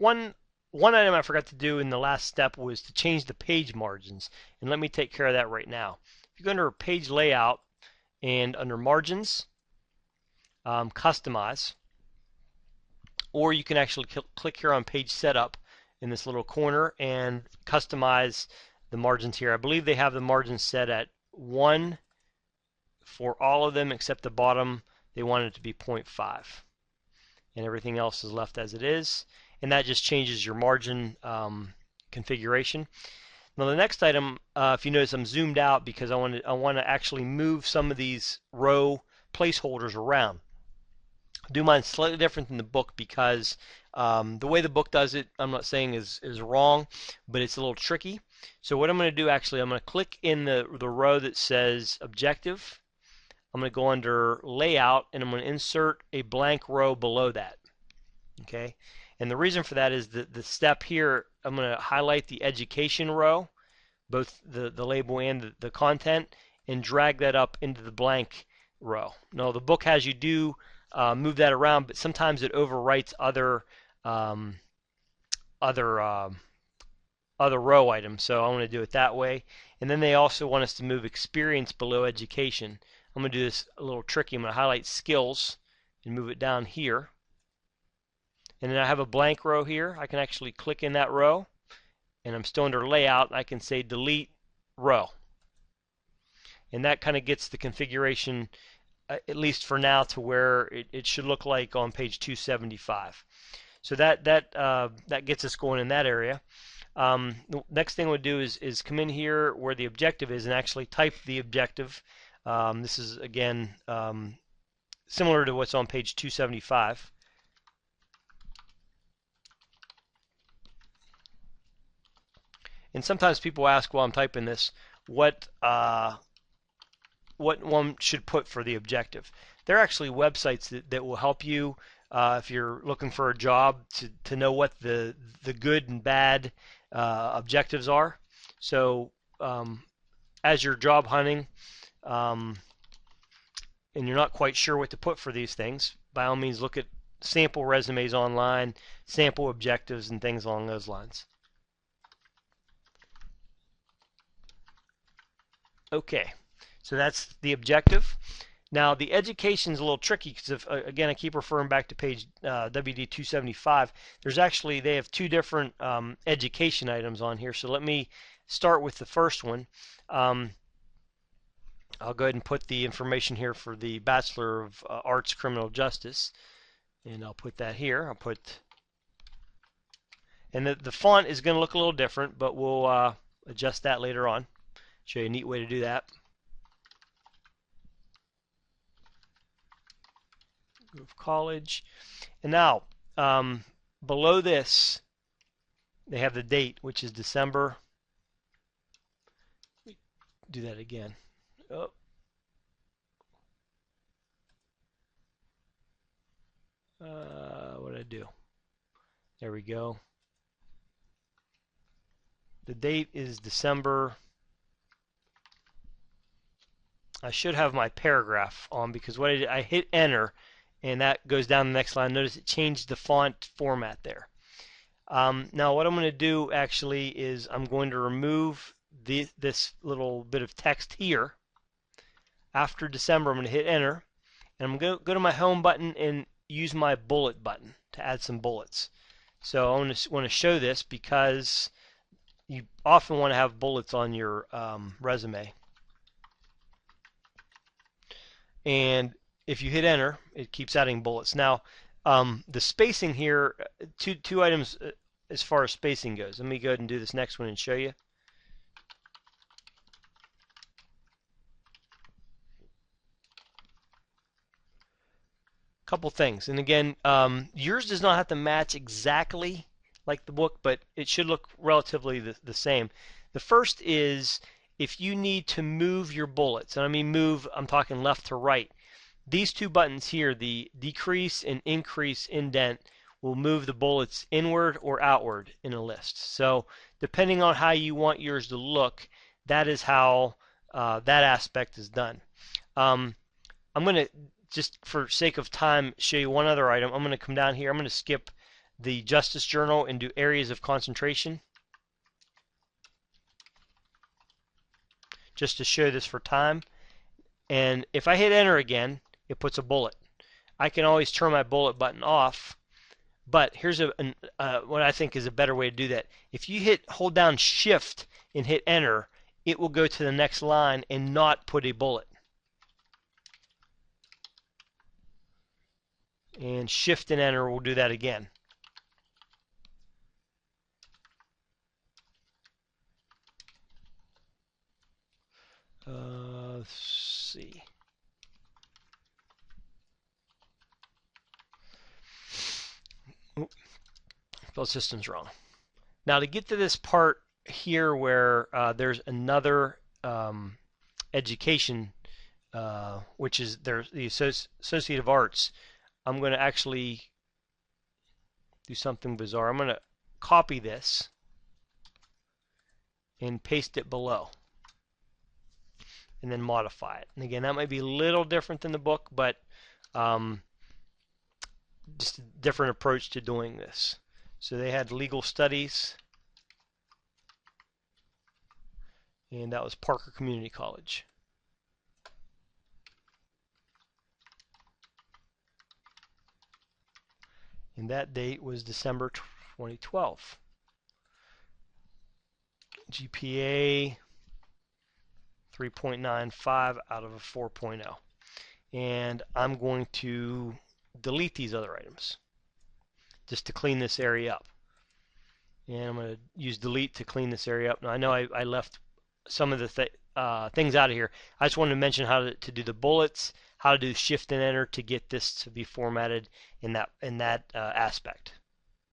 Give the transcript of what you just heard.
one item I forgot to do in the last step was to change the page margins, and let me take care of that right now. If you go under page layout and under margins, customize, or you can actually click here on page setup in this little corner and customize the margins here. I believe they have the margins set at 1 for all of them except the bottom. They want it to be 0.5, and everything else is left as it is, and that just changes your margin configuration. Now the next item, if you notice, I'm zoomed out because I want to actually move some of these row placeholders around. I do mine slightly different than the book because the way the book does it, I'm not saying is wrong, but it's a little tricky. So what I'm going to do, actually, I'm going to click in the row that says objective. I'm going to go under layout, and I'm going to insert a blank row below that. Okay, and the reason for that is that the step here, I'm going to highlight the education row, both the label and the content, and drag that up into the blank row. Now the book has you do move that around, but sometimes it overwrites other row items, so I want to do it that way. And then they also want us to move experience below education. I'm going to do this a little tricky. I'm going to highlight skills and move it down here. And then I have a blank row here. I can actually click in that row, and I'm still under layout. I can say delete row. And that kind of gets the configuration, at least for now, to where it should look like on page 275. So that gets us going in that area. The next thing we'll do is come in here where the objective is and actually type the objective. This is, again, similar to what's on page 275. And sometimes people ask while I'm typing this, what one should put for the objective. There are actually websites that will help you if you're looking for a job to know what the good and bad objectives are. So as you're job hunting and you're not quite sure what to put for these things, by all means look at sample resumes online, sample objectives, and things along those lines. Okay, so that's the objective. Now the education is a little tricky because, again, I keep referring back to page WD 275. There's actually, they have two different education items on here. So let me start with the first one. I'll go ahead and put the information here for the Bachelor of Arts Criminal Justice, and I'll put that here. I'll put, and the font is going to look a little different, but we'll adjust that later on. Show you a neat way to do that. Of college. And now below this they have the date, which is December. Do that again. Oh. What did I do? There we go. The date is December. I should have my paragraph on because what I did, I hit enter, and that goes down the next line. Notice it changed the font format there. Now what I'm going to do actually is I'm going to remove this little bit of text here. After December, I'm going to hit enter, and I'm going to go to my home button and use my bullet button to add some bullets. So I want to show this because you often want to have bullets on your resume. And if you hit enter, it keeps adding bullets. Now, the spacing here, two items as far as spacing goes. Let me go ahead and do this next one and show you. Couple things, and again, yours does not have to match exactly like the book, but it should look relatively the same. The first is if you need to move your bullets, and I mean move, I'm talking left to right. These two buttons here, the decrease and increase indent, will move the bullets inward or outward in a list. So depending on how you want yours to look, that is how that aspect is done. I'm going to, just for sake of time, show you one other item. I'm going to come down here. I'm going to skip the Justice Journal and do areas of concentration, just to show this for time. And if I hit enter again, it puts a bullet. I can always turn my bullet button off, but here's what I think is a better way to do that. If you hold down shift and hit enter, it will go to the next line and not put a bullet. And shift and enter will do that again. Let's see. Spelled systems wrong. Now to get to this part here where there's another education, which is there's the associative arts, I'm going to actually do something bizarre. I'm going to copy this and paste it below and then modify it. And again, that might be a little different than the book, but just a different approach to doing this. So they had legal studies, and that was Parker Community College. And that date was December 2012. GPA 3.95 out of a 4.0. And I'm going to delete these other items just to clean this area up. And I'm going to use delete to clean this area up. Now I know I left some of the things out of here. I just wanted to mention how to do the bullets, how to do shift and enter to get this to be formatted in that aspect.